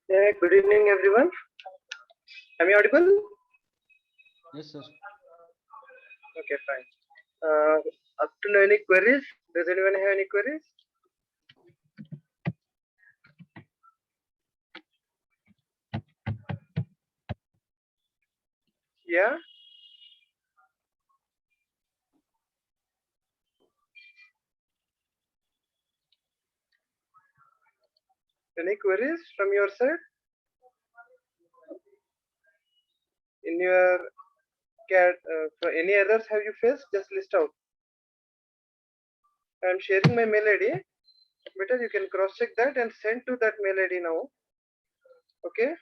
Yeah, good evening, everyone. Am I audible? Yes, sir. Okay, fine. Up to now, any queries? Does anyone have any queries? Yeah. Any queries from your side? In your CAD, for any others have you faced? Just list out. I am sharing my mail ID. Better you can cross check that and send to that mail ID now. Okay.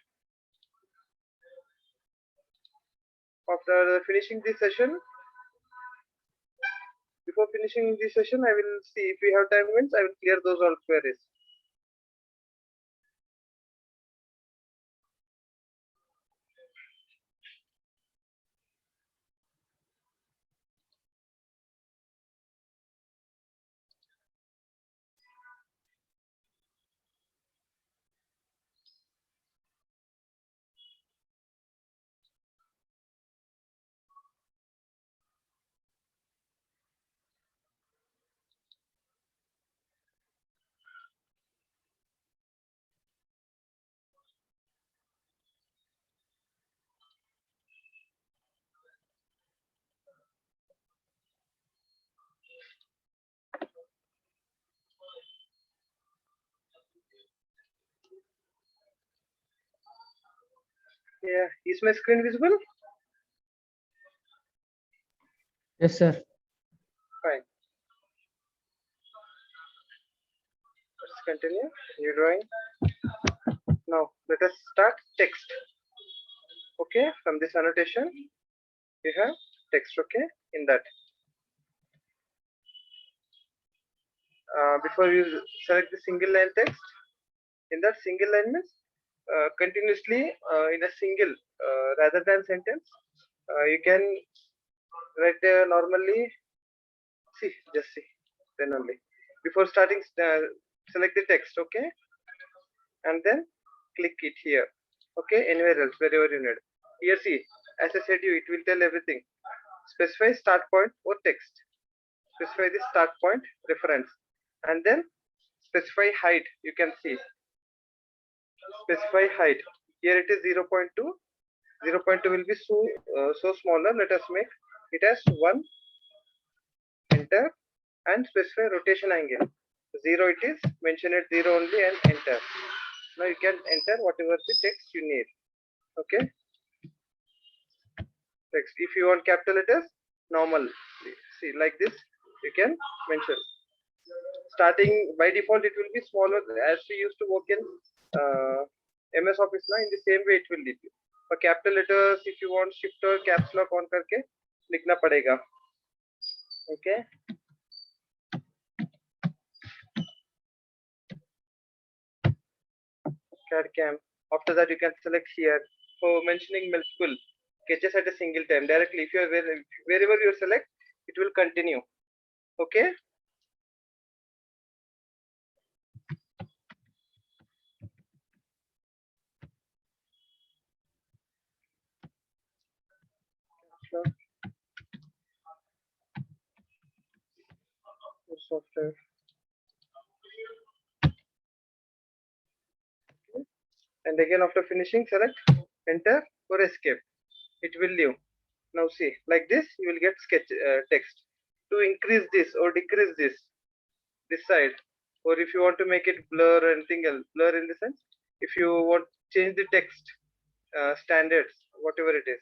After finishing this session, before finishing this session, I will see if we have time means I will clear those all queries. Yeah, is my screen visible? Yes, sir. Fine. Let's continue. New drawing. Now let us start text. Okay, from this annotation, you have text. Okay, in that. Before you select the single line text, in that single line means continuously in a single rather than sentence. You can write normally. See, just see. Then only before starting, select the text. Okay, and then click it here. Okay, anywhere else wherever you need. Here, see, as I said, it will tell everything. Specify start point or text. Specify the start point reference, and then specify height. You can see. Specify height. Here it is 0.2. 0.2 will be so smaller. Let us make it as 1. Enter, and specify rotation angle. 0 it is. Mention it 0 only and enter. Now you can enter whatever the text you need. Okay. Text. If you want capital letters, normal. See, like this you can mention. Starting by default it will be smaller as we used to work in MS Office now. In the same way it will be. For capital letters, if you want shift or caps lock on करके लिखना पड़ेगा. Okay. CAD cam. After that you can select here for mentioning multiple sketches at a single time directly. If you are wherever you select, it will continue. Okay. software. And again after finishing, select enter or escape. It will leave. Now see, like this you will get sketch text. To increase this or decrease this side, or if you want to make it blur or anything else, blur in the sense, if you want change the text standards, whatever it is.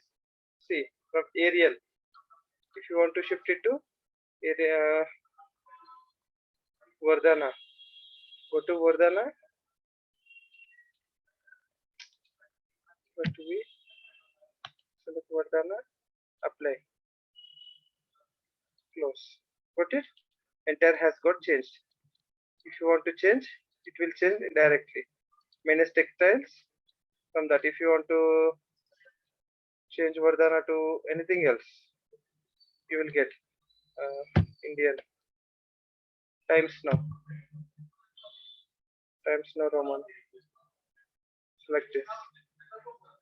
See, from Arial, if you want to shift it to area Vardhana, go to Vardhana. What do we select Vardhana? Apply. Close. Got it? Entire has got changed. If you want to change, it will change directly. Minus textiles. From that, if you want to change Vardhana to anything else, you will get Indian Times Now. Times Now Roman. Select this.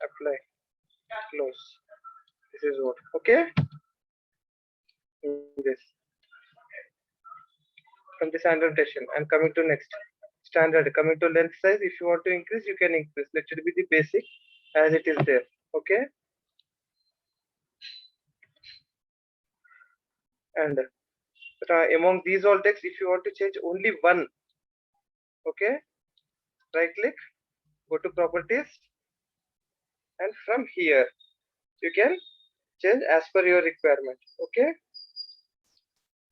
Apply. Close. This is what. Okay. This. From this annotation, and coming to next standard, coming to length size, if you want to increase, you can increase. Let it be the basic as it is there. Okay. And among these all text, if you want to change only one, okay, right click, go to properties, and from here you can change as per your requirement. Okay.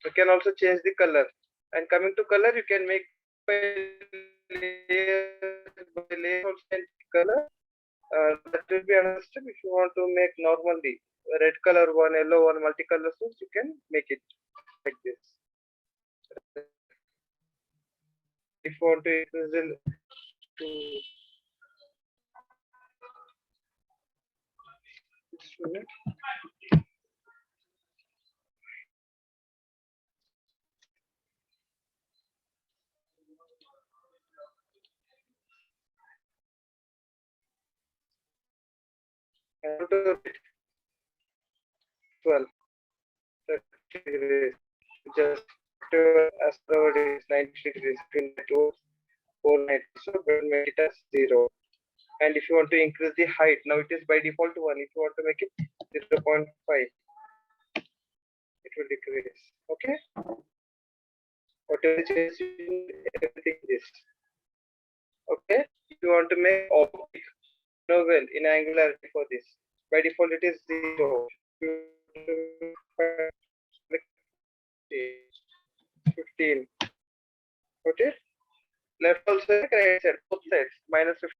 You can also change the color, and coming to color, you can make layer also change the color. That will be another step. If you want to make normally red color one, yellow one, multicolor source, you can make it like this. If you want to increase it to just a minute. And to 12, 30 degrees, just as per it is 90 degrees between the two 490, so we'll make it as 0. And if you want to increase the height, now it is by default 1. If you want to make it 0.5, it will decrease. Okay. Whatever change, everything is okay. If you want to make oblique novel in angularity for this, by default it is 0. 15. Okay. Left also, right side, both sides, minus 15.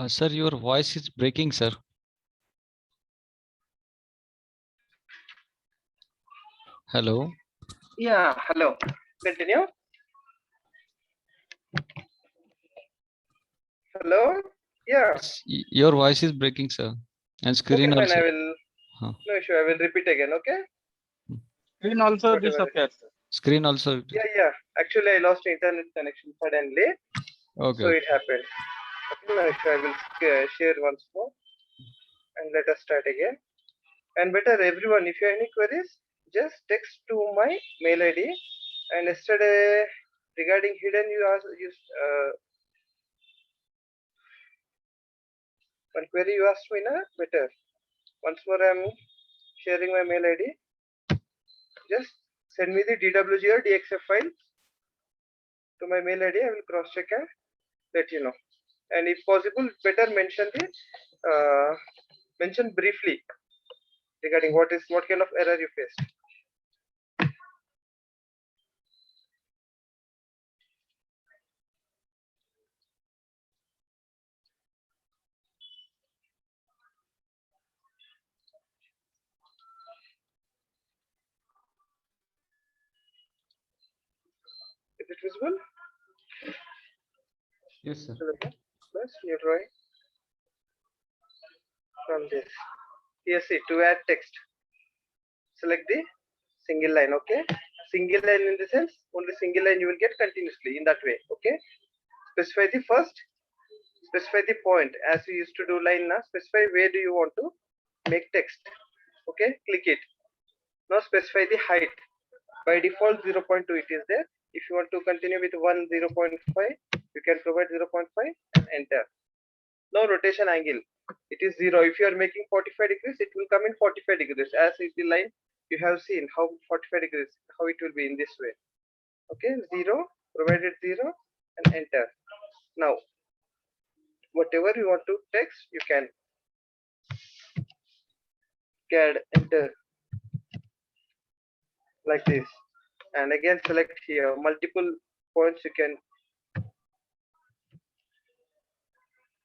Sir, your voice is breaking, sir. Hello. Yeah, hello. Continue. Hello. Yeah. Your voice is breaking, sir. And screen Okay, also. fine, I will. Huh. No issue. I will repeat again. Okay. Screen also Whatever disappears. Screen also. Yeah. Actually, I lost internet connection suddenly, Okay. so it happened. Okay, no issue. I will share once more, and let us start again. And better, everyone, if you have any queries, just text to my mail ID. And yesterday, regarding hidden, you asked one query you asked me, na? Better. Once more, I am sharing my mail ID. Just send me the DWG or DXF file to my mail ID. I will cross check and let you know. And if possible, better mention the mention briefly regarding what kind of error you faced. Is it visible? Yes, sir. Plus new drawing from this. Here see, to add text, select the single line. Okay, single line in the sense only single line you will get continuously in that way. Okay, specify the first, specify the point as we used to do line now. Specify where do you want to make text. Okay, click it. Now specify the height. By default 0.2 it is there. If you want to continue with 0.5, you can provide 0.5 and enter. Now rotation angle, it is 0. If you are making 45 degrees, it will come in 45 degrees. As is the line, you have seen how 45 degrees, how it will be in this way. Okay, 0, provided 0 and enter. Now, whatever you want to text, you can CAD enter like this. And again select here multiple points, you can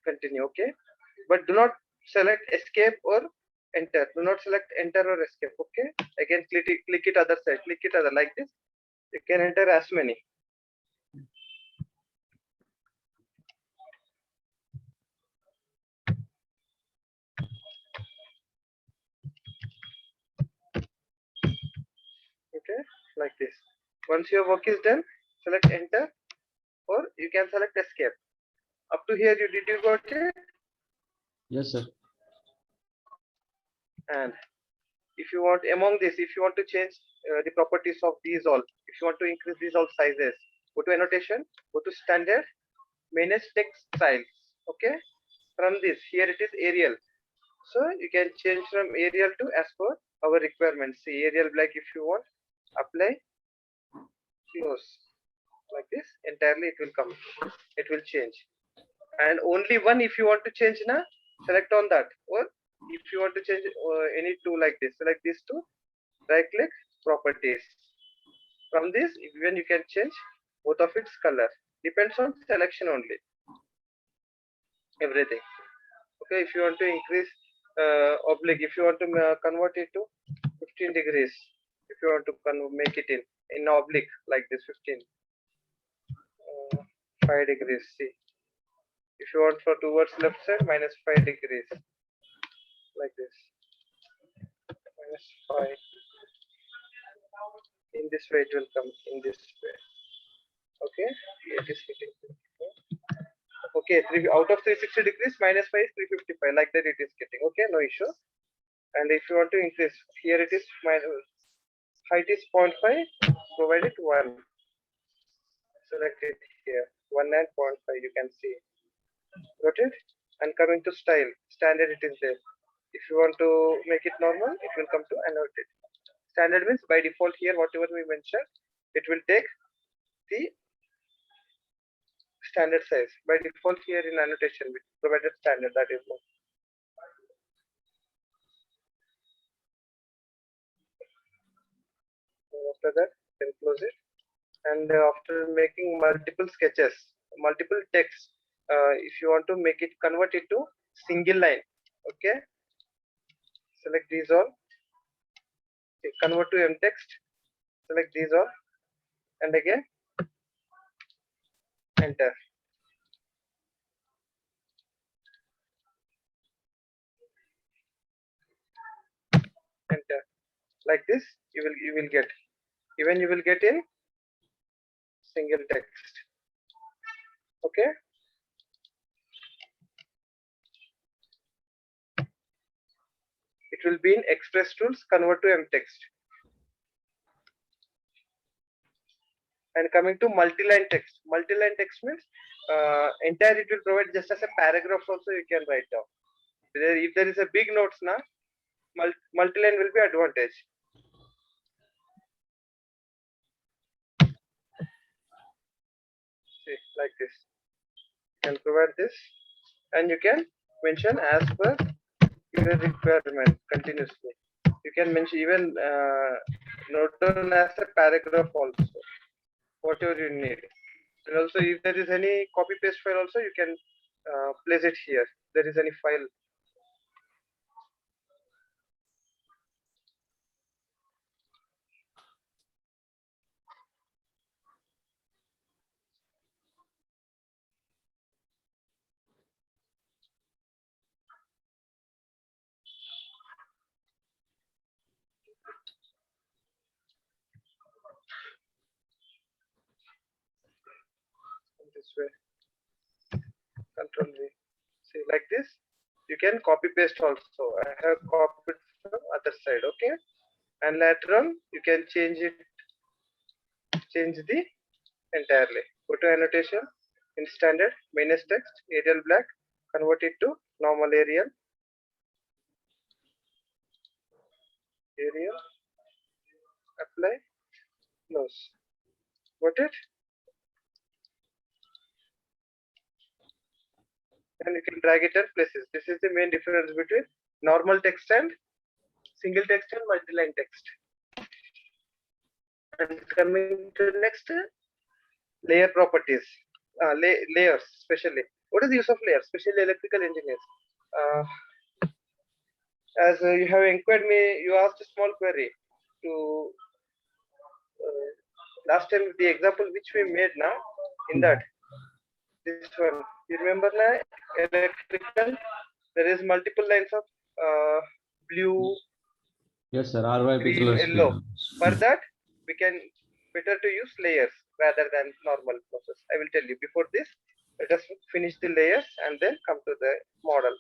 continue. Okay, but do not select escape or enter. Do not select enter or escape. Okay, again click it other side, click it other like this. You can enter as many. Okay, like this. Once your work is done, select enter or you can select escape. Up to here, did you got it? Yes, sir. And if you want among this, if you want to change the properties of these all, if you want to increase these all sizes, go to annotation, go to standard, manage text style. Okay, from this here it is Arial, so you can change from Arial to as per our requirements. See Arial black if you want, apply, close like this. Entirely it will come, it will change. And only one if you want to change now, select on that. Or if you want to change any two like this, select these two, right click, properties. From this even you can change both of its color, depends on selection only, everything. Okay, if you want to increase oblique, if you want to convert it to 15 degrees, if you want to make it in oblique like this, 15 5 degrees. See, if you want for towards left side, minus 5 degrees like this, minus 5. In this way it will come, in this way. Okay, it is hitting. Okay, out of 360 degrees, minus 5 is 355, like that it is getting. Okay, no issue. And if you want to increase, here it is height is 0.5, provide it 1. Select it here, 1 and 0.5, you can see. Got it? And coming to style, standard it is there. If you want to make it normal, it will come to annotate. Standard means by default here, whatever we mentioned, it will take the standard size. By default here in annotation, we provided standard, that is more. After that, then close it. And after making multiple sketches, multiple text, if you want to make it, convert it to single line. Okay, select these all, convert to M text, select these all, and again enter. Enter. Like this, you will get, even you will get in single text. Okay, it will be in Express Tools, convert to M text. And coming to multi-line text, multi-line text means entire it will provide just as a paragraph also you can write down. If there is a big notes now, multi-line will be advantage. See, like this, you can provide this, and you can mention as per your requirement continuously. You can mention even note down as a paragraph also, whatever you need. And also if there is any copy paste file also, you can place it here. There is any file. This way, Control V. See, like this, you can copy paste also. I have copied from other side. Okay, and later on you can change the entirely. Go to annotation in standard minus text Arial black, convert it to normal Arial, apply, close. Got it? And you can drag it and place it. This is the main difference between normal text and single text and multi-line text. And coming to next, layer properties, layers especially. What is the use of layers, especially electrical engineers? As you have inquired me, you asked a small query to last time the example which we made now in that this one. You remember now electrical? There is multiple lines of blue, Yes, sir. RY green, pixel yellow. For that, we can better to use layers rather than normal process. I will tell you. Before this, let us finish the layers and then come to the model.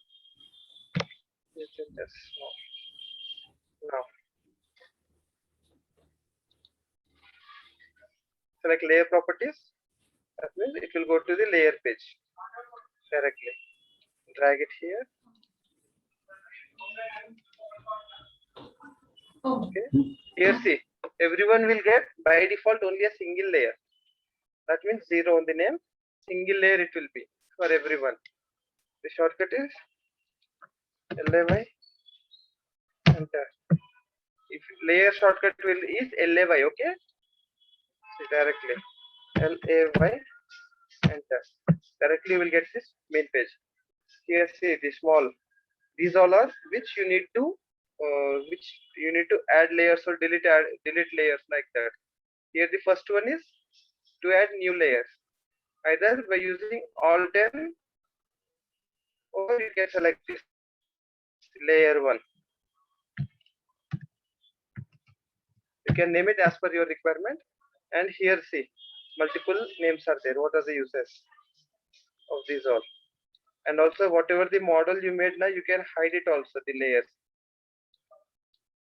Now, select layer properties. That means it will go to the layer page directly. Drag it here. Okay. Here see, everyone will get by default only a single layer. That means 0 on the name. Single layer it will be for everyone. The shortcut is LAY. Enter. If layer shortcut is LAY, okay? See directly LAY. Enter. Directly you will get this main page. Here see the small. These all are which you need to add layers or delete layers like that. Here the first one is to add new layers, either by using Alt N, or you can select this layer 1. You can name it as per your requirement. And here see, multiple names are there. What are the uses of these all? And also whatever the model you made now, you can hide it also, the layers.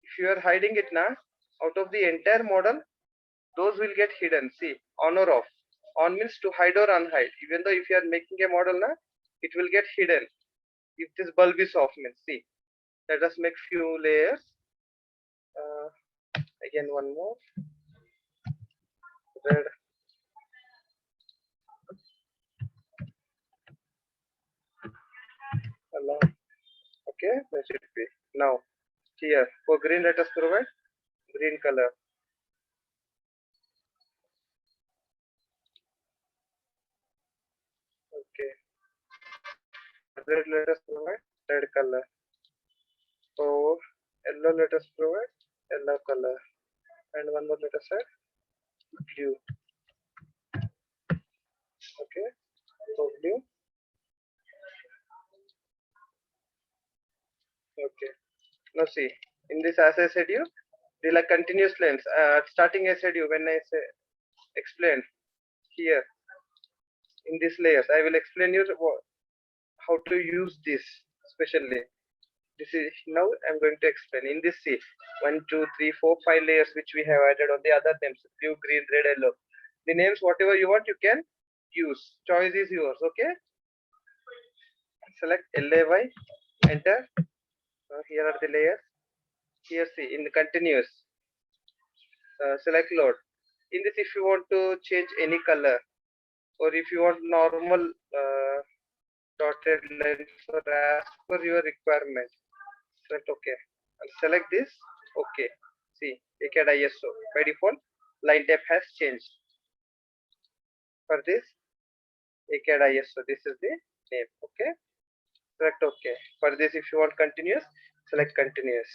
If you are hiding it now, out of the entire model, those will get hidden. See, on or off. On means to hide or unhide. Even though if you are making a model now, it will get hidden. If this bulb is off means, see, let us make few layers. Again, one more. Red. Okay, that should be. Now, here for green, let us provide green color. Okay. Red, let us provide red color. For yellow, let us provide yellow color. And one more, let us add blue. Okay, so blue. Okay. Now see, in this, as I said you, they like continuous lines. Starting I said you when I say explain here in these layers, I will explain you how to use this especially. This is now I'm going to explain in this. See, 1, 2, 3, 4, 5 layers which we have added on the other names: blue, green, red, yellow. The names whatever you want you can use. Choice is yours. Okay. Select LAY. Enter. Here are the layers. Here see in the continuous. Select load. In this, if you want to change any color, or if you want normal dotted lines, or as per your requirement, select OK and select this. OK. See, ACAD ISO by default line type has changed. For this ACAD ISO, this is the name. Okay. Select OK. For this, if you want continuous, select continuous.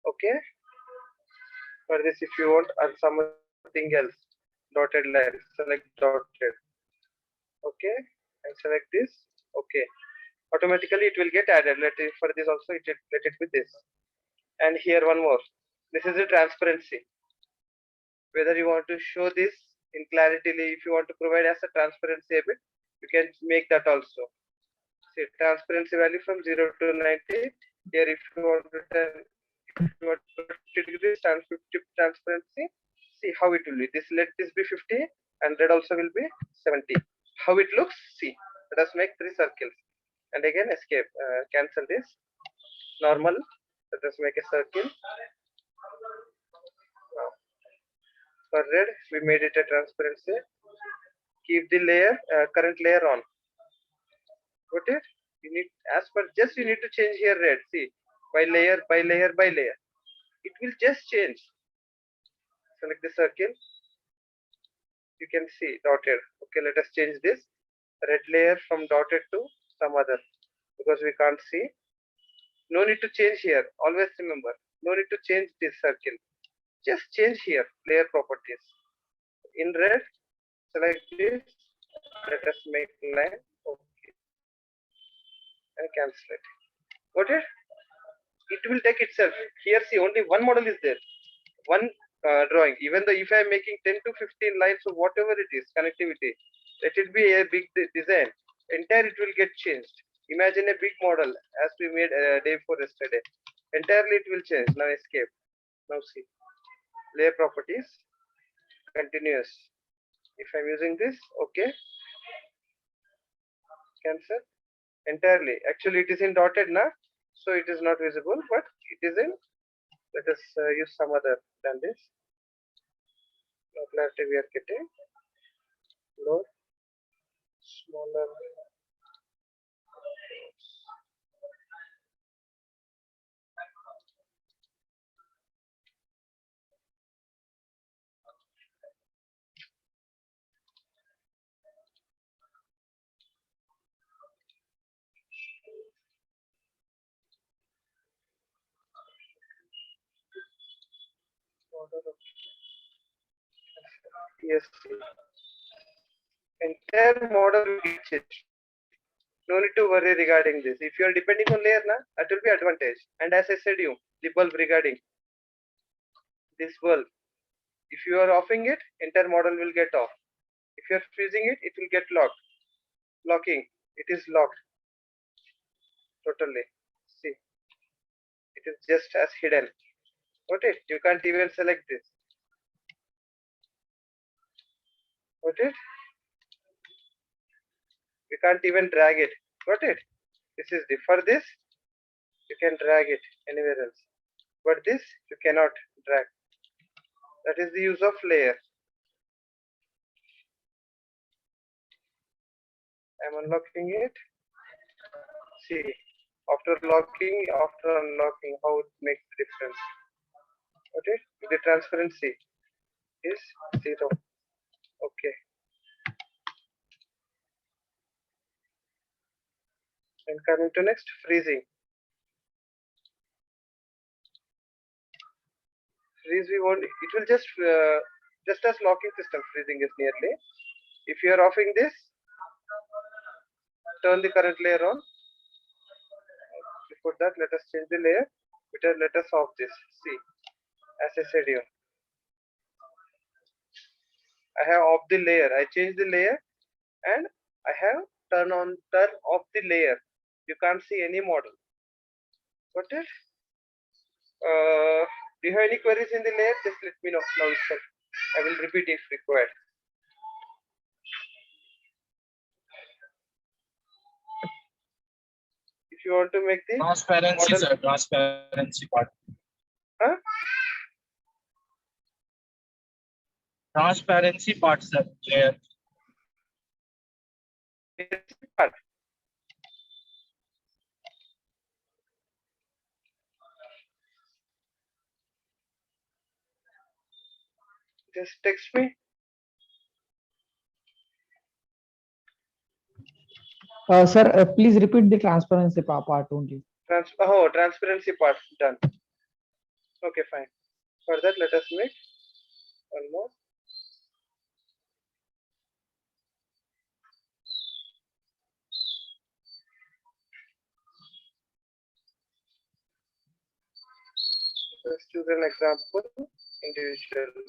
Okay. For this, if you want something else, dotted line, select dotted. Okay, and select this. Okay, automatically it will get added. For this also let it be this. And here one more. This is the transparency. Whether you want to show this in clarity, if you want to provide as a transparency a bit, you can make that also. See, transparency value from 0 to 90. Here, if you want to 250 degrees and 50 transparency. See how it will be. Let this be 50 and red also will be 70. How it looks? See. Let us make 3 circles and again escape. Cancel this. Normal. Let us make a circle. Now, for red, we made it a transparency. Keep the layer, current layer on. Got it? You need, as per just you need to change here red. See, by layer, by layer, by layer. It will just change. Select the circle. You can see dotted. Okay, let us change this red layer from dotted to some other because we can't see. No need to change here. Always remember, no need to change this circle. Just change here layer properties. In red, select this. Let us make line. Okay, and cancel it. Got it? It will take itself. Here, see, only one model is there. One drawing. Even though if I am making 10 to 15 lines of whatever it is, connectivity, let it be a big design. Entire it will get changed. Imagine a big model as we made day before yesterday. Entirely it will change. Now escape. Now see. Layer properties. Continuous. If I'm using this, okay. Cancel. Entirely. Actually, it is in dotted now, so it is not visible, but it is in. Let us use some other than this. Now clarity we are getting. Low, smaller. Yes, entire model will get changed. No need to worry regarding this. If you are depending on layer, na, that will be advantage. And as I said you, the bulb regarding this bulb, if you are offing it, entire model will get off. If you are freezing it, it will get locked. Locking, it is locked totally. See, it is just as hidden. Got it? You can't even select this. Got it? You can't even drag it. Got it? This is the, for this you can drag it anywhere else, but this you cannot drag. That is the use of layer. I'm unlocking it. See, after locking, after unlocking, how it makes the difference. Okay, the transparency is 0. Okay. And coming to next, freezing. Freeze we want, it will just as locking system, freezing is nearly. If you are offing this, turn the current layer on. Before that, let us change the layer. Better let us off this. See, as I said here, I have off the layer. I change the layer and I have turn off the layer. You can't see any model. Got it? Do you have any queries in the layer? Just let me know now itself. I will repeat if required. If you want to make the transparency, model, sir, transparency part. huh? Transparency part, sir. Layer. Part. Just text me. Sir, please repeat the transparency part only. Transparency part done. Okay, fine. For that, let us make one more. Let's choose an example individually.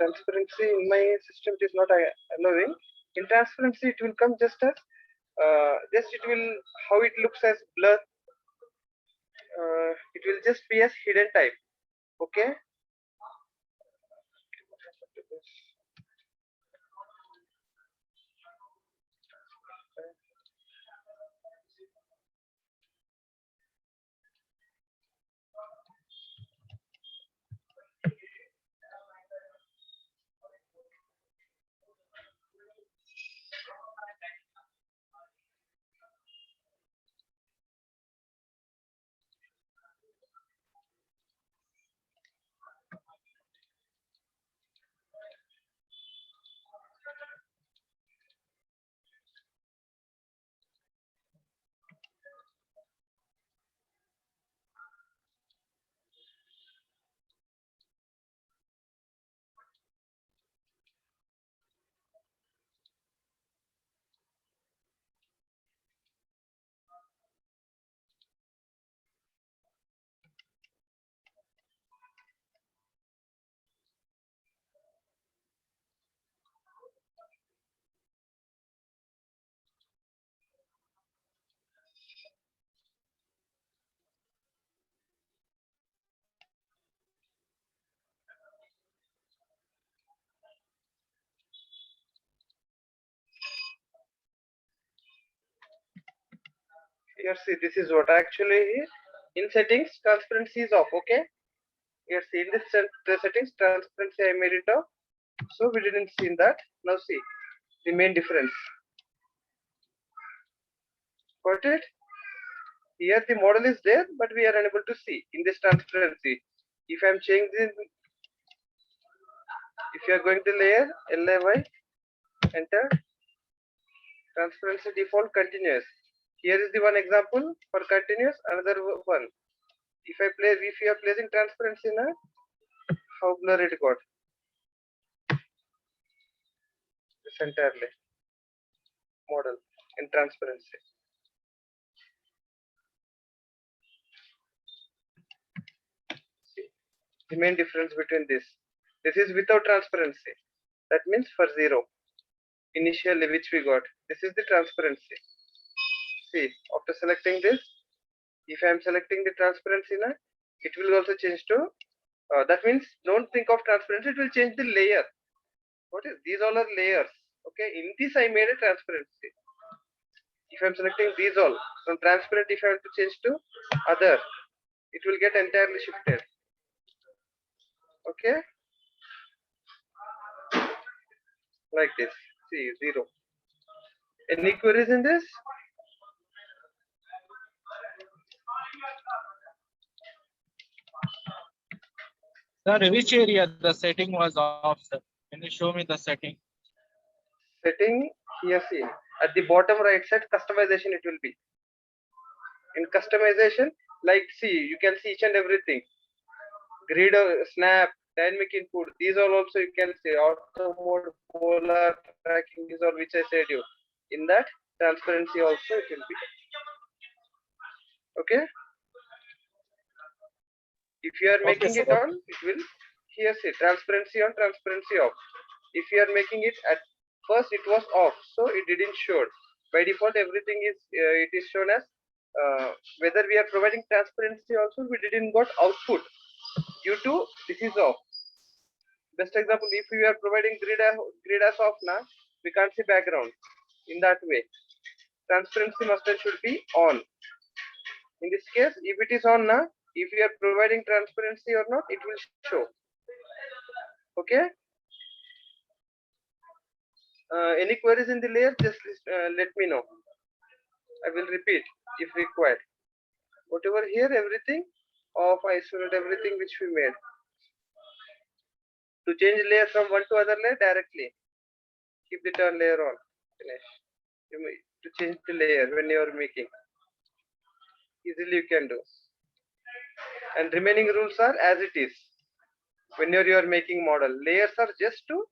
transparency in my system it is not allowing. In transparency it will come just as just it will how it looks as blur. It will just be as hidden type. Okay. Here see this is what actually in settings transparency is off. Okay. Here see in this the settings transparency I made it off, so we didn't see that. Now see the main difference. Got it? Here the model is there, but we are unable to see in this transparency. If I am changing, if you are going to layer LAY, enter transparency default continuous. Here is the one example for continuous, another one. If you are placing transparency now, how blur it got. This entirely model in transparency. See, the main difference between this is without transparency. That means for 0 initially which we got. This is the transparency. See, after selecting this, if I am selecting the transparency now, it will also change to that means don't think of transparency, it will change the layer. What is these all are layers. Okay, in this I made a transparency. If I am selecting these all from transparent, if I want to change to other, it will get entirely shifted. Okay, like this. See 0. Any queries in this? Sir, which area the setting was off, sir? Can you show me the setting? Setting here, see at the bottom right side customization it will be. In customization, like see you can see each and everything. Grid, snap, dynamic input, these all also you can see. Auto mode, polar tracking, these all which I said you. In that transparency also it will be. Okay. If you are Okay, making sir, it on, it will here say transparency on, transparency off. If you are making it at first, it was off, so it didn't show. By default, everything is it is shown as whether we are providing transparency also, we didn't got output due to this is off. Best example, if we are providing grid as off now, we can't see background. In that way, transparency must and should be on. In this case, if it is on now, if we are providing transparency or not, it will show. Okay. Any queries in the layer, just let me know. I will repeat if required. Whatever here, everything off, isolate everything which we made. To change layer from one to other layer directly, keep the turn layer on. Finish. To change the layer when you are making, easily you can do. And remaining rules are as it is. Whenever you are making model, layers are just to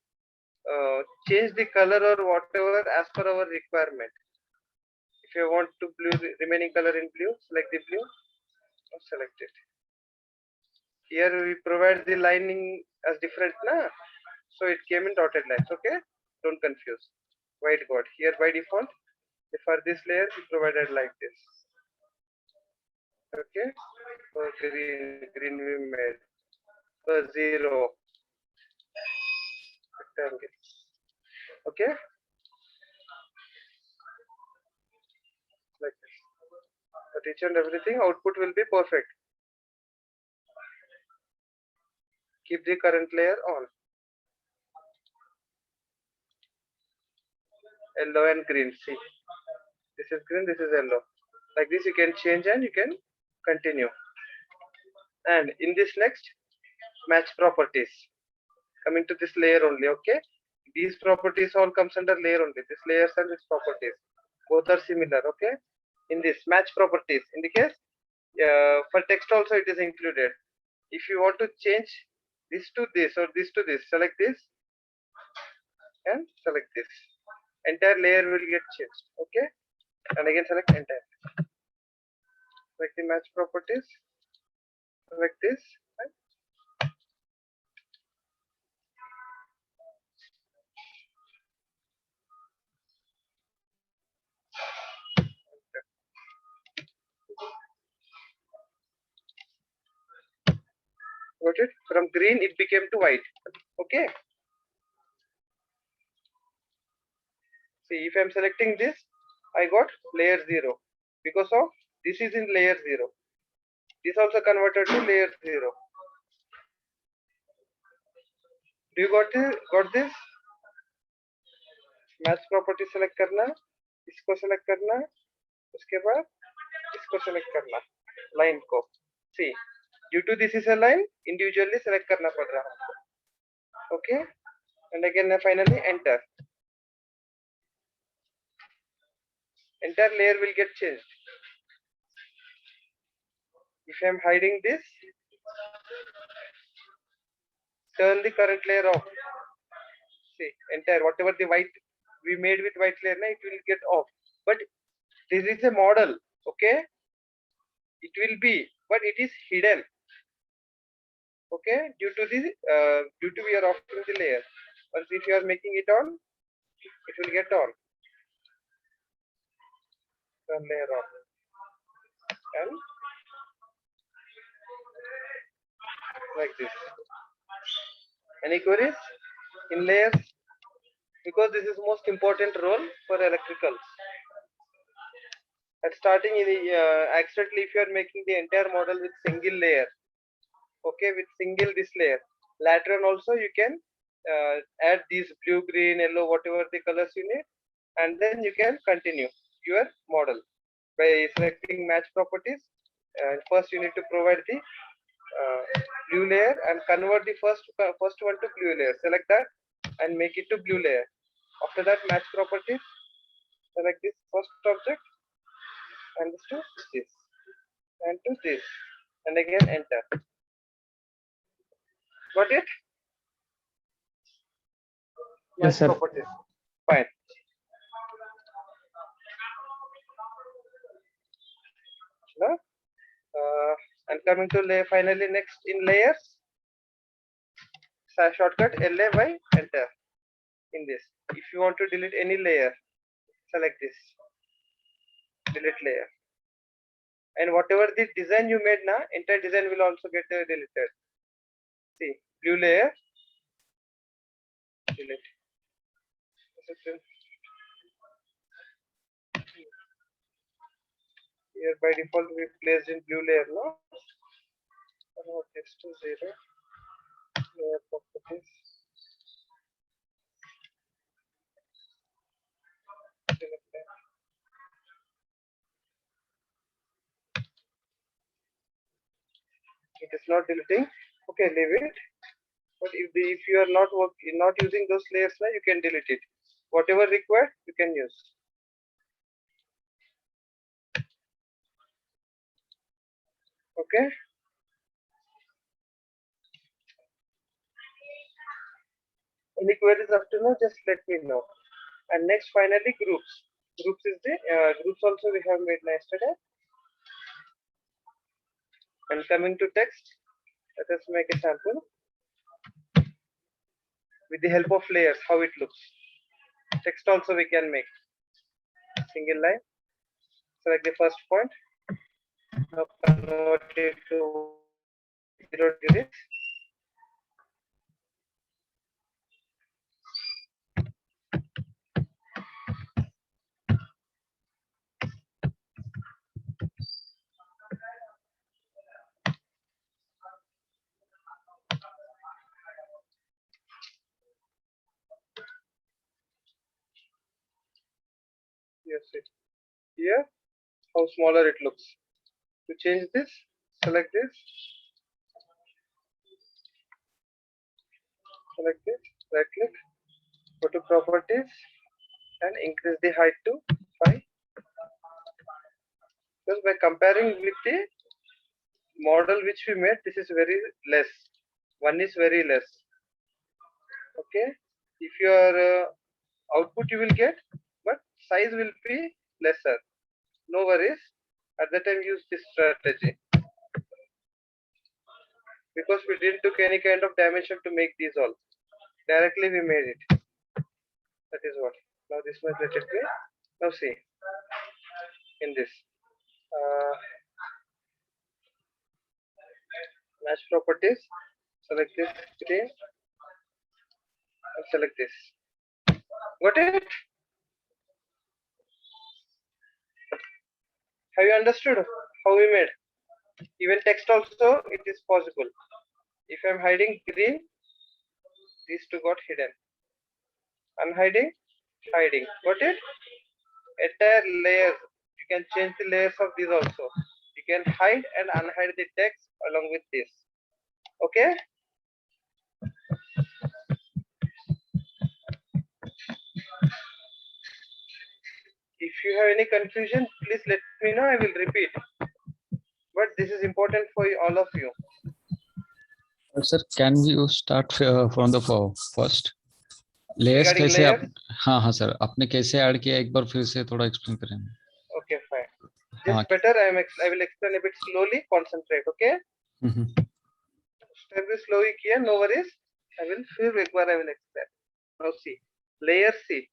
change the color or whatever as per our requirement. If you want to blue remaining color in blue, select the blue, select it. Here we provide the lining as different, na? so it came in dotted lines. Okay, don't confuse. White got here by default. For this layer, we provided like this. Okay, so green we made. So 0 rectangle. Okay, like this. But each and everything output will be perfect. Keep the current layer on. Yellow and green. See, this is green, this is yellow. Like this, you can change and you can continue. And in this next, match properties. Coming to this layer only. Okay, these properties all comes under layer only. This layers and this properties both are similar. Okay, in this match properties, in the case for text also it is included. If you want to change this to this or this to this, select this and select this. Entire layer will get changed. Okay, and again select entire. Select the match properties. Select this. Right? Got it? From green it became to white. Okay. See, if I'm selecting this, I got layer 0 because of this is in layer 0. This also converted to layer 0. Do you got this? Match property select करना, इसको select करना, उसके बाद इसको select करना, line को. See, due to this is a line, individually select करना पड़ रहा है. Okay, and again finally enter. Entire layer will get changed. If I am hiding this, turn the current layer off. See, entire whatever the white we made with white layer, it will get off. But this is a model. Okay, it will be, but it is hidden. Okay, due to we are offing the layer. Once if you are making it on, it will get on. Turn layer on. And like this. Any queries in layers? Because this is most important role for electricals. At starting in the accidentally, if you are making the entire model with single layer, okay, with single this layer, later on also you can add these blue, green, yellow, whatever the colors you need, and then you can continue your model by selecting match properties. First you need to provide the blue layer and convert the first one to blue layer. Select that and make it to blue layer. After that, match properties, select this first object and this to this and to this, and again enter. Got it? Yes, Match sir. properties. Fine. No? And coming to layer, finally next in layers, shortcut LA by enter. In this, if you want to delete any layer, select this, delete layer, and whatever the design you made now, entire design will also get deleted. See, blue layer, delete. Here by default we placed in blue layer, no? Text to 0, layer properties. It is not deleting. Okay, leave it. But if you are not using those layers now, you can delete it. Whatever required, you can use. Okay. Any queries up to now, just let me know. And next, finally, groups. Groups is the groups also we have made yesterday. And coming to text, let us make a sample. with the help of layers, how it looks. Text also we can make. Single line. Select the first point. Now convert it to 0 degrees. Yes, here how smaller it looks. To change this, select this, right click, go to properties and increase the height to 5. Because by comparing with the model which we made, this is very less. 1 is very less. Okay, if your output you will get, but size will be lesser. No worries. At that time, use this strategy because we didn't took any kind of dimension to make these all. Directly we made it. That is what. Now this much let it be. Now see in this match properties. Select this screen and select this. Got it? Have you understood how we made? Even text also it is possible. If I am hiding green, these two got hidden. Unhiding, hiding. Got it? Entire layer. You can change the layers of these also. You can hide and unhide the text along with this. Okay? If you have any confusion, please let me know. I will repeat. But this is important for all of you. Sir, can you start from the first? Layers Regarding कैसे आप? layers? हाँ हाँ sir, आपने कैसे add किया एक बार फिर से थोड़ा एक्सप्लेन करें. Okay, fine. हाँ. Just better. I will explain a bit slowly. Concentrate. Okay? Step by slowly किया. No worries. I will फिर एक बार I will explain. Now see. Layer C.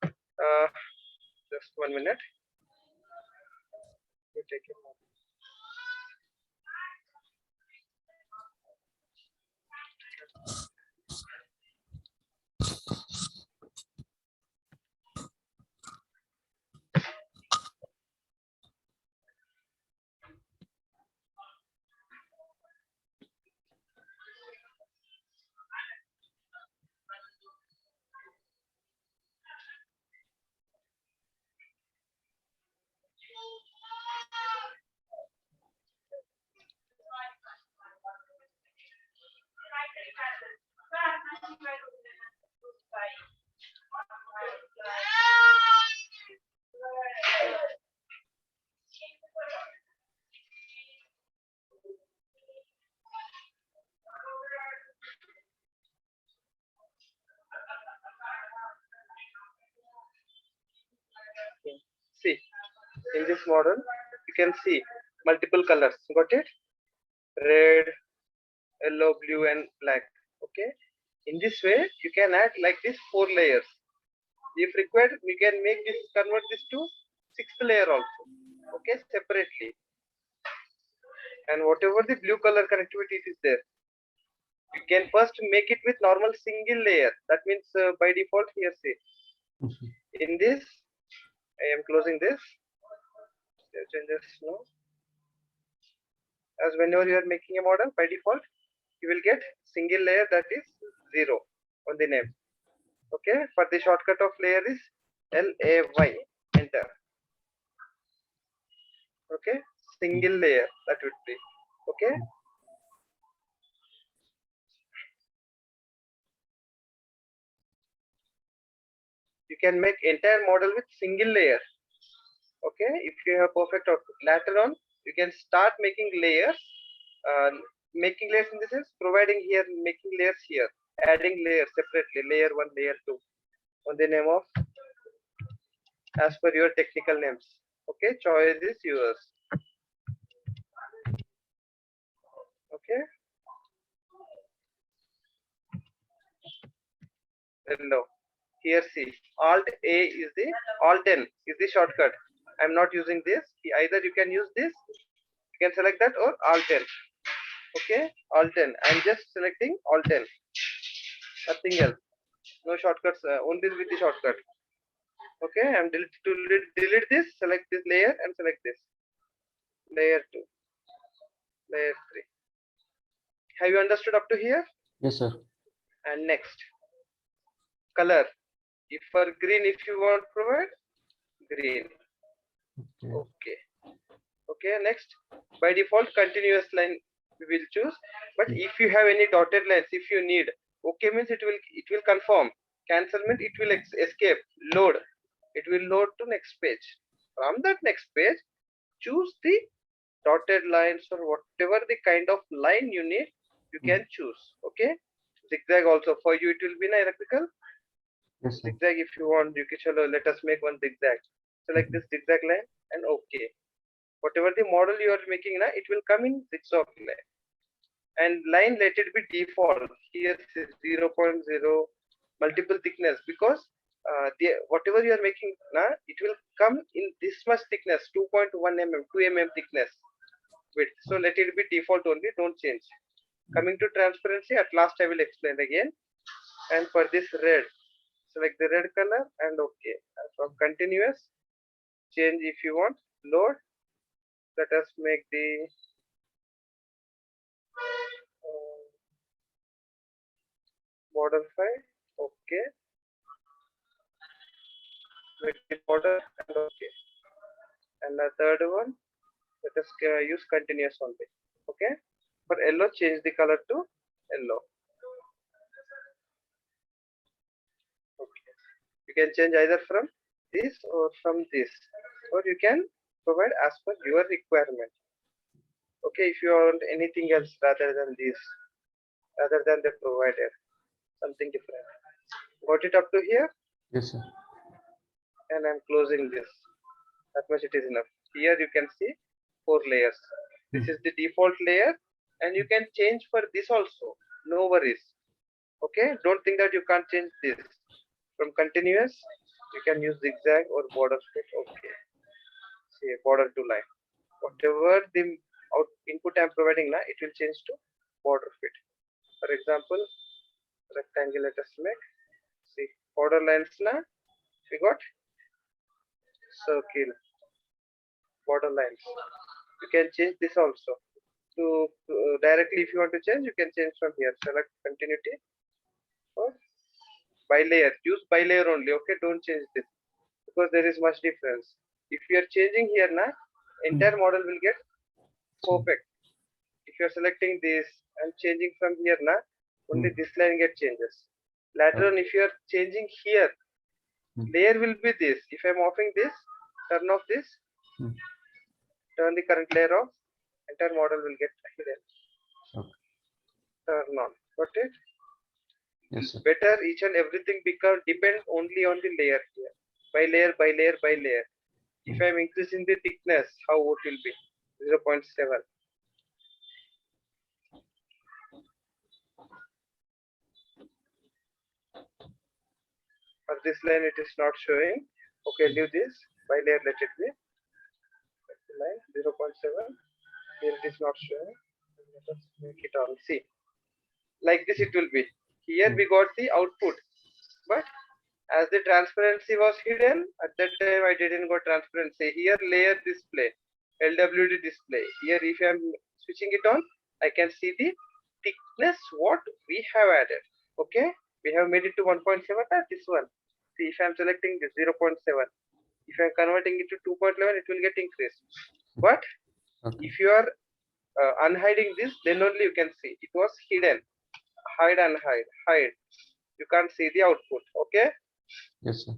Just 1 minute. You take it. See, in this model, you can see multiple colors. Got it? Red, yellow, blue, and black. Okay. In this way, you can add like this 4 layers. If required, we can make this, convert this to 6th layer also. Okay, separately. And whatever the blue color connectivity is there, you can first make it with normal single layer. That means by default here say. In this, I am closing this. Changes no. As whenever you are making a model, by default, you will get single layer, that is 0 on the name. Okay, for the shortcut of layer is LAY. Enter. Okay, single layer, that would be. Okay. You can make entire model with single layer. Okay, if you have perfect output. Later on, you can start making layers. Making layers in the sense, providing here, making layers here, adding layers separately, layer 1, layer 2, on the name of, as per your technical names. Okay, choice is yours. Okay. yellow. Here see, Alt A is the Alt N is the shortcut. I'm not using this. Either you can use this, you can select that, or Alt N. Okay, Alt N. I'm just selecting Alt N. Nothing else. No shortcuts. Only with the shortcut. Okay, I'm delete this. Select this layer and select this. Layer 2, layer 3. Have you understood up to here? Yes, sir. And next, color. If for green, if you want to provide green. Okay. Okay. Okay. Next, by default, continuous line we will choose. But if you have any dotted lines, if you need, okay means it will confirm. Cancel means it will escape. Load. It will load to next page. From that next page, choose the dotted lines or whatever the kind of line you need. You can choose. Okay. Zigzag also for you. It will be electrical. Yes, sir. Zigzag if you want, you can let us make one zigzag. Select this zigzag line and okay. Whatever the model you are making now, it will come in zigzag line. And line let it be default. Here is 0.0 multiple thickness because whatever you are making now, it will come in this much thickness, 2.1 mm, 2 mm thickness width. So let it be default only, don't change. Coming to transparency, at last I will explain again. And for this red, select the red color and okay. And from continuous, change if you want. Load. Let us make the border file. Okay. Make the border and okay. And the third one, let us use continuous only. Okay. For yellow, change the color to yellow. Okay. You can change either from this or from this, or you can provide as per your requirement. Okay, if you want anything else rather than this, rather than the provided, something different. Got it up to here? Yes, sir. And I'm closing this. That much it is enough. Here you can see 4 layers. This is the default layer, and you can change for this also. No worries. Okay, don't think that you can't change this. From continuous, you can use zigzag or border fit. Okay, see border to line. Whatever the input I'm providing now, it will change to border fit. For example, rectangle let us make. See border lines now. We got circle, border lines. You can change this also. To directly, if you want to change, you can change from here. Select continuity or by layer. Use by layer only. Okay, don't change this because there is much difference. If you are changing here now, entire model will get perfect. If you are selecting this and changing from here now, only this line get changes. Later on, if you are changing here, layer will be this. If I am offing this, turn off this, turn the current layer off, entire model will get hidden. Okay. Turn on. Got it? Yes, sir. Better each and everything depend only on the layer here. By layer, by layer, by layer. If I am increasing the thickness, how it will be? 0.7. For this line, it is not showing. Okay, leave this. By layer, let it be. Line 0.7. Here it is not showing. Let us make it on. See, like this it will be. Here we got the output, but as the transparency was hidden, at that time I didn't got transparency. Here layer display, LWD display. Here if I am switching it on, I can see the thickness what we have added. Okay, we have made it to 1.7 at this one. See if I am selecting this 0.7. If I am converting it to 2.11, it will get increased. But if you are unhiding this, then only you can see it was hidden. Hide and hide. You can't see the output. Okay. Yes, sir.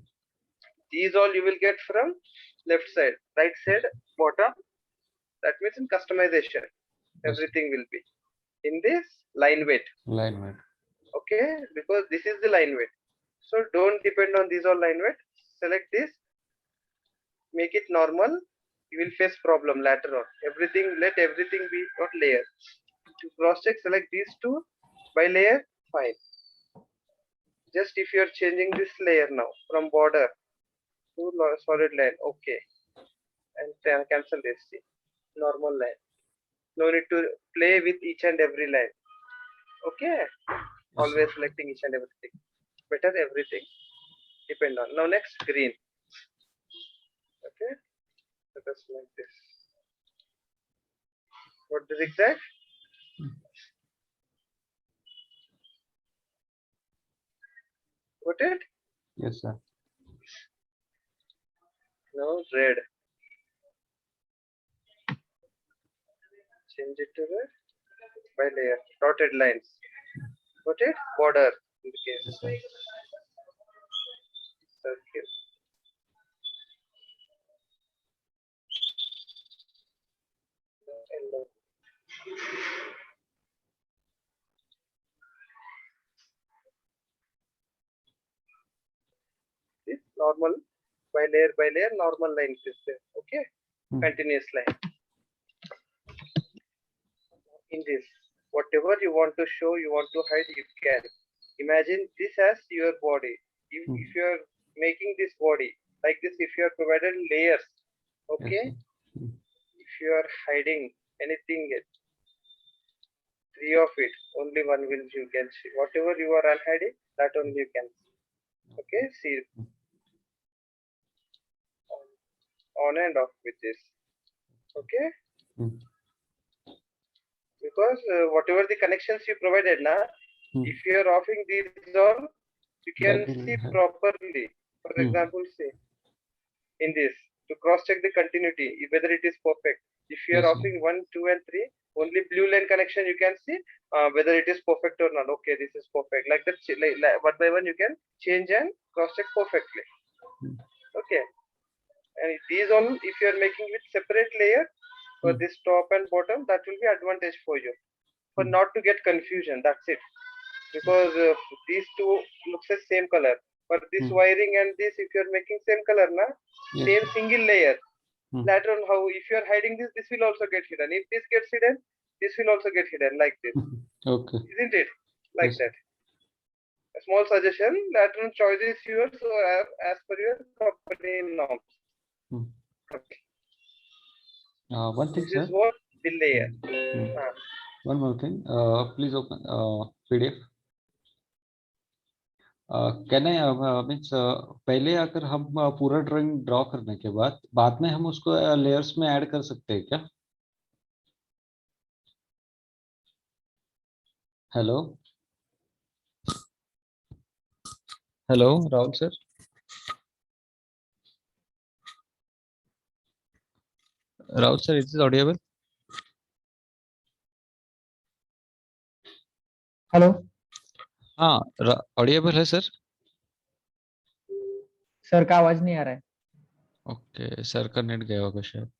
These all you will get from left side, right side, bottom. That means in customization, everything will be in this line weight. Line weight. Okay, because this is the line weight. So don't depend on these all line weight. Select this, make it normal. You will face problem later on. Let everything be not layer. To cross check, select these two by layer. Fine. just if you are changing this layer now from border to solid line, okay, and then cancel this, see, normal line. No need to play with each and every line. Okay, always selecting each and everything. Better everything depend on. Now next green. Okay, let us like this. What the zigzag? Got it? Yes, sir. Now red. Change it to red by layer. Dotted lines. Got it? Border in the case. Yes, sir. Circle. Yellow. This normal by layer normal line is there. Okay, continuous line. In this, whatever you want to show, you want to hide, you can. Imagine this as your body. If you are making this body like this, if you are provided layers, okay, Yes, if you are hiding anything, three of it, only one will you can see. Whatever you are unhiding, that only you can see. Okay, see on and off with this. Okay, because whatever the connections you provided now, if you are offing these all, you can That will see help. properly. For example, say in this to cross check the continuity whether it is perfect. If you are Yes, sir. offering 1, 2, and 3, only blue line connection you can see whether it is perfect or not. Okay, this is perfect. Like that, like one by one you can change and cross check perfectly. Okay, and these all if you are making with separate layer for this top and bottom, that will be advantage for you for not to get confusion. That's it, because these two looks the same color. For this wiring and this, if you are making same color, na Yes, same sir. single layer. Later on, how if you are hiding this, this will also get hidden. If this gets hidden, this will also get hidden like this, Okay. isn't it? Like Yes. that. A small suggestion. Later on, choice is yours, so as per your company norms. Okay. One thing, This sir. is what the layer. One more thing. Please open PDF. Can I means पहले अगर हम पूरा drawing draw करने के बाद में हम उसको लेयर्स में ऐड कर सकते हैं क्या? Hello Hello, Rahul sir. Rahul sir, is this audible? Hello हाँ, audible है sir. सर का आवाज नहीं आ रहा है. ओके, सर का नेट गया होगा शायद.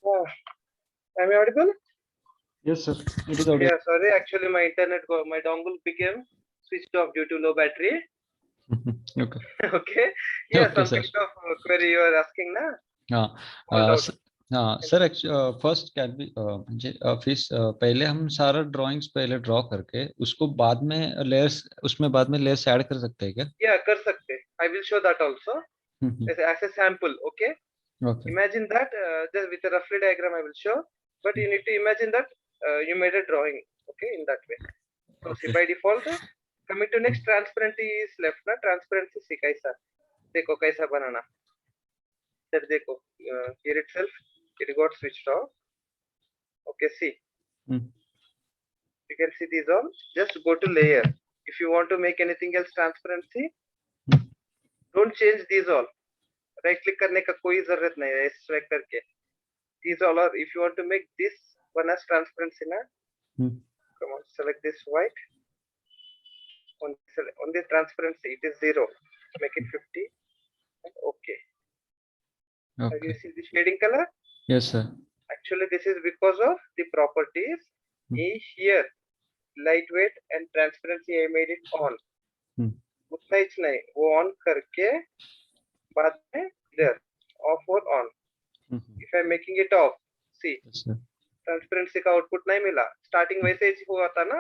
Am I audible? Yes, sir. It is audible. Yeah, sorry. Actually, my my dongle became switched off due to low battery. Okay. Okay. Yeah, Okay, some sir. kind of query you are asking, na? All doubt. Sir first can be fees पहले हम सारा drawings पहले draw करके उसको बाद में layers उसमें बाद में लेयर्स ऐड कर सकते हैं क्या? Yeah, कर सकते. I will show that also as a sample. Okay. Okay Imagine that just with a roughly diagram I will show, but you need to imagine that you made a drawing. Okay, in that way. So see, by default, coming to next, transparency is left. Na transparency see कैसा? देखो कैसा बनाना. Sir, देखो here itself it got switched off. Okay, see. You can see these all. Just go to layer. If you want to make anything else transparency, don't change these all. Right click करने का कोई जरूरत नहीं है. Select करके. These all are. If you want to make this one as transparency, na. Come on, select this white. On the transparency, it is 0. Make it 50. And okay. Have okay you see the shading color? Yes sir Actually, this is because of the properties. Here, lightweight and transparency, I made it on. उतना ही नहीं, वो on करके बाद में there off or on. If I'm making it off, see, sir transparency का output नहीं मिला. Starting वैसे ही हुआ था ना?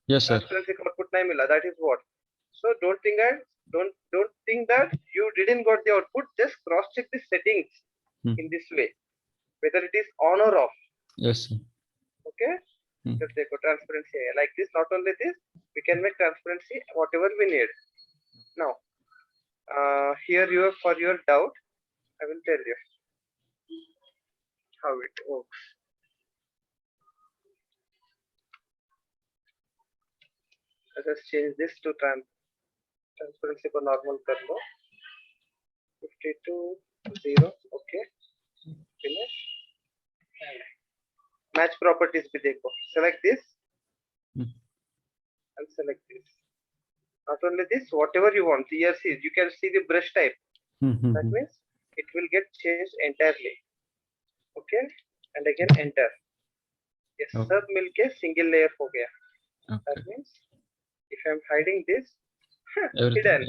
यस सर Transparency का output नहीं मिला. That is what. So don't think that you didn't got the output. Just cross check the settings in this way, whether it is on or off. Yes sir Okay. Just देखो transparency है. Like this. Not only this, we can make transparency whatever we need. Now, here for your doubt, I will tell you how it works. Let us change this to transparency को normal कर लो. 52 0. Okay. Finish. Match properties भी देखो. Select this and select this. Not only this, whatever you want. Here, see, you can see the brush type. That means it will get changed entirely. Okay, and again enter. Yes, Okay. सब मिलके single layer हो गया. That okay means if I'm hiding this, hidden,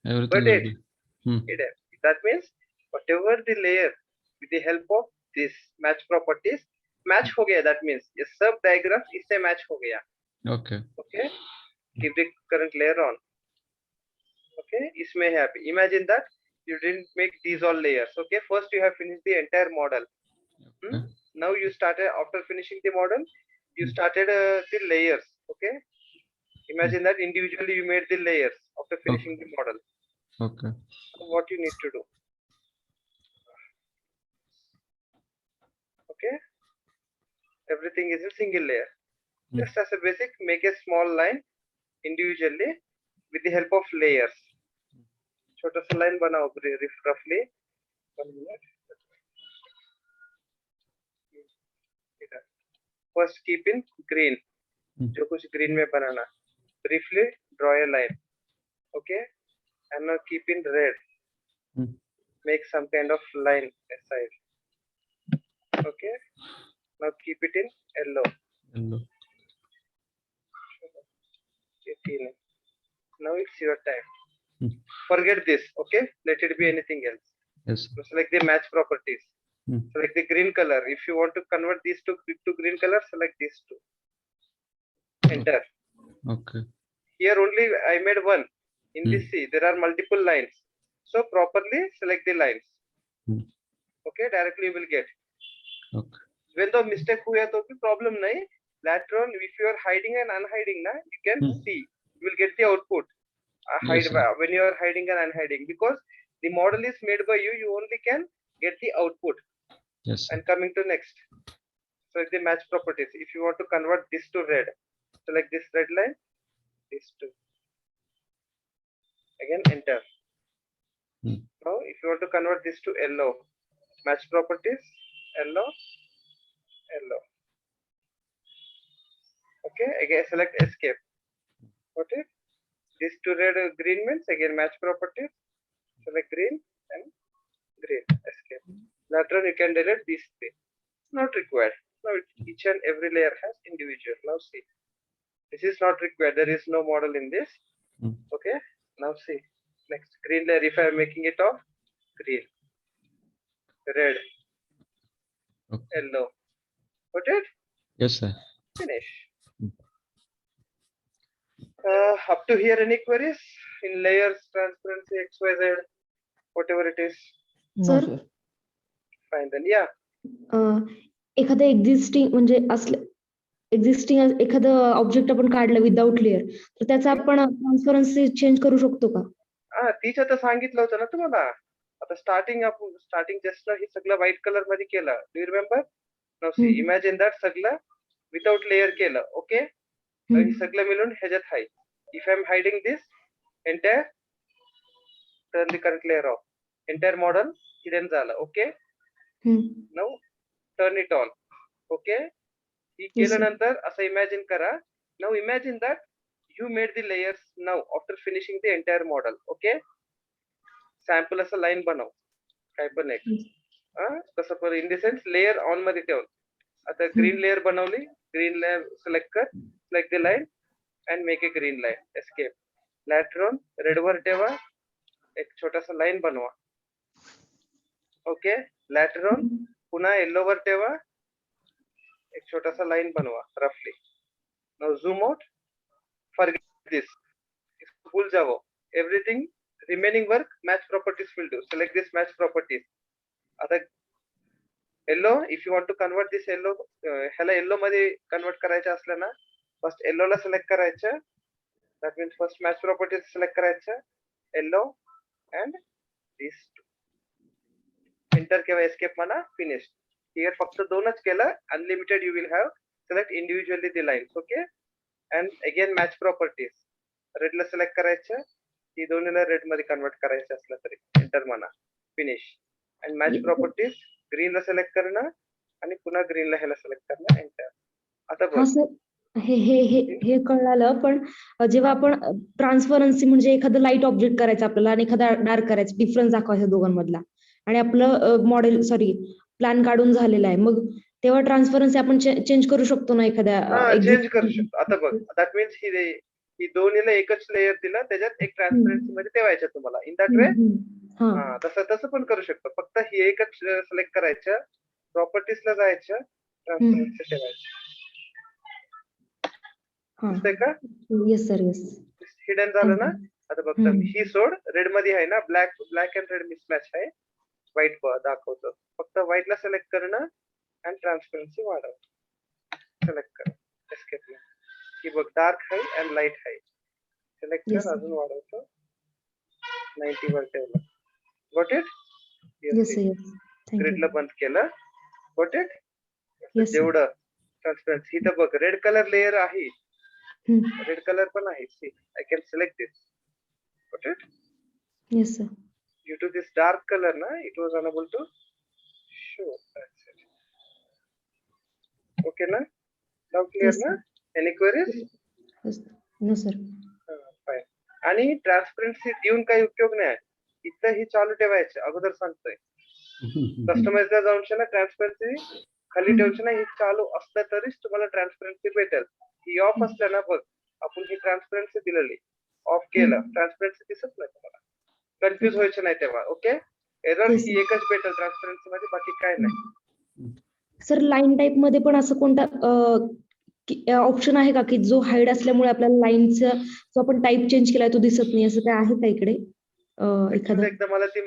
everything but will it be hidden. That means whatever the layer with the help of this match properties match हो गया. That means ये सब diagrams इससे match हो गया. Okay Okay, keep the current layer on. Okay, इसमें है. Imagine that you didn't make these all layers. Okay, first you have finished the entire model. Now you started, after finishing the model, you started the layers. Okay, imagine that individually you made the layers after finishing the model. Okay So what you need to do? Okay, everything is a single layer. Just as a basic, make a small line individually with the help of layers. छोटा सा line बनाओ roughly. 1 minute. First keep in green. जो कुछ green में बनाना. Briefly draw a line. Okay, and now keep in red. Make some kind of line aside. Okay, now keep it in yellow. Hello 18. Now it's your time. Forget this. Okay, let it be anything else. Yes So select the match properties. Select the green color. If you want to convert these to green color, select these two. Enter. Okay Here only I made one. In this C, there are multiple lines. So properly select the lines. Okay, directly you will get. Okay When the mistake हुआ तो भी problem नहीं. Later on, if you are hiding and unhiding, na, you can see. You will get the output. Yes, sir. When you are hiding and unhiding, because the model is made by you, you only can get the output. Yes And coming to next, select the match properties. If you want to convert this to red, select this red line, this two. Again enter. Now if you want to convert this to yellow, match properties, yellow, yellow. Okay, again select escape. Okay, this to red green means again match properties, select green and green, escape. Later on you can delete these three. not required. Now each and every layer has individual. Now see, this is not required. There is no model in this. Hmm. Okay. Now see, next green layer. If I am making it of green, red, Okay. yellow, got it? Yes, sir. Finish. Hmm. Up to here, any queries in layers, transparency, XYZ, whatever it is? No, Sir? sir. Fine then. Yeah. एखादं existing म्हणजे असलं existing एखादं object आपण काढलं without layer तर त्याचा आपण transparency change करू शकतो का? तीच आता सांगितलं होतं ना तुम्हाला. आता स्टार्टिंग जस्ट हे सगळं व्हाईट कलर मध्ये केलं. Do you remember? Now see, hmm. Imagine that सगळं विदाउट लेअर केलं. ओके. हे सगळं मिळून ह्याच्यात आहे. If I am hiding this entire, turn the current layer off. Entire model hidden झालं. Okay. Now turn it on. Okay. ही केल्यानंतर असं इमॅजिन करा. Now imagine that you made the layers now after finishing the entire model. Okay. Sample असं line बनव. काय पण एक कसं पण in the sense layer on मध्ये ठेवून. आता ग्रीन लेअर बनवली. ग्रीन लेअर सिलेक्ट कर. Select the line and make a green line. Escape. लॅटरॉन रेड वर ठेवा. एक छोटासा लाईन बनवा. ओके. लॅटरॉन पुन्हा येलो वर ठेवा. एक छोटासा लाईन बनवा रफली. Now zoom out. Forget this. भूल जाओ. Everything remaining work match properties will do. Select this match properties. आता yellow, if you want to convert this yellow, ह्याला yellow मध्ये convert करायचं असलं ना, first yellow ला select करायचं. That means first match properties select करायचं. Yellow and these two. Enter किंवा escape म्हणा. Finished. Here फक्त दोनच केलं. Unlimited you will have. Select individually the lines. Okay. And again match properties. Red ला select करायचं. ही दोन्हीला रेड मध्ये कन्वर्ट करायचं असलं तरी एंटर म्हणा. Finish. And match properties green ला सिलेक्ट करणं आणि पुन्हा ग्रीन ला ह्याला सिलेक्ट करणं. एंटर. आता हा सर, हे कळलं. पण जेव्हा आपण ट्रान्सपरन्सी म्हणजे एखादं लाईट ऑब्जेक्ट करायचं आपल्याला आणि एखादा डार्क करायचं, डिफरन्स दाखवायचा दोघांमधला आणि आपलं मॉडेल प्लॅन काढून झालेला आहे, मग तेव्हा ट्रान्सपरन्सी आपण चेंज करू शकतो ना एखाद्या चेंज करू शकतो. आता बघ, दॅट मीन्स ही दोन्हीला एकच लेअर दिला, त्याच्यात एक ट्रान्सपरन्सी मध्ये ठेवायचं तुम्हाला. इन दॅट वे तसं पण करू शकतो. फक्त ही एकच सिलेक्ट करायचं. प्रॉपर्टीजला जायचं. ट्रान्सपरन्सी ठेवायचं. दिसतंय का? Yes sir, yes. हिडन झालं ना. आता बघ, ही सोड. रेड मध्ये आहे ना. ब्लॅक अँड रेड मिसमॅच आहे. व्हाईट दाखवतो. फक्त व्हाईट ला सिलेक्ट करणं आणि ट्रान्सपरन्सी वाढव. सिलेक्ट कर. एस्केप ला. की बघ, डार्क आहे अँड लाईट आहे. सिलेक्ट कर. अजून वाढवतो. 90 वर ठेवलं. Got it? Yes yes. ग्रिडला बंद केलं. Got it? Yes, sir. जेवढं ट्रान्सपरन्सी. इथं बघ, रेड कलर लेअर आहे. रेड कलर पण आहे. See, I can select this. Got it? Yes sir. Due to this dark color, na, it was unable to show. That's it. Okay, na? Now clear, Yes, na? sir. Any queries? No sir. Fine. आणि ट्रान्सपरन्सी देऊन काही उपयोग नाही. इथं ही चालू ठेवायचं. अगोदर सांगतोय. कस्टमाइजला जाऊन ना ट्रान्सपरन्सी खाली ठेवायची ना. ही चालू असलं तरीच तुम्हाला ट्रान्सपरन्सी भेटेल. ही ऑफ असलं ना, बघ, आपण ही ट्रान्सपरन्सी दिलेली. ऑफ केलं. ट्रान्सपरन्सी दिसत नाही तुम्हाला. कन्फ्युज व्हायचं नाही तेव्हा. ओके. एरर ही एकच भेटेल ट्रान्सपरन्सी मध्ये, बाकी काय नाही. सर, लाईन टाइप मध्ये पण असं कोणता ऑप्शन आहे का की जो हाईड असल्यामुळे आपल्याला लाईनचा जो आपण टाइप चेंज केलाय तो दिसत नाही, असं काय आहे का इकडे एखादं? एकदा मला ती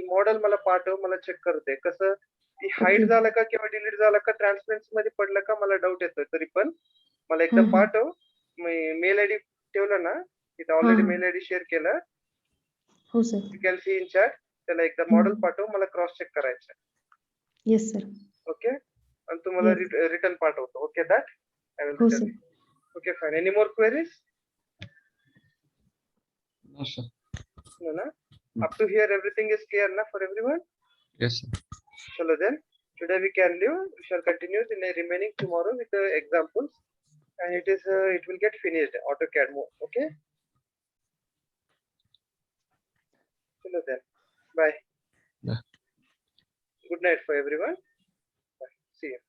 मॉडेल मला पाठव. मला चेक करते कसं ती हाईड झालं का किंवा डिलीट झालं का, ट्रान्सपरन्सी मध्ये पडलं का, मला डाऊट येतोय. तरी पण मला एकदा पाठव. मेल आयडी ठेवलं ना तिथं. ऑलरेडी मेल आयडी शेअर केलं. हो sir. You can see in chat. त्याला एकदा मॉडेल पाठव. मला क्रॉस चेक करायचं. Yes sir. ओके. आणि तुम्हाला रिटर्न पाठवतो. ओके. दॅट आय विल हो tell. Sir. Okay, fine. Any more queries? No, sir. No, na? Up to here everything is clear na for everyone? Yes, sir. Chalo then. Today we can leave. We shall continue in the remaining tomorrow with the examples, and it will get finished AutoCAD mode. Okay. Chalo then. Bye. Bye. Good night for everyone. See you.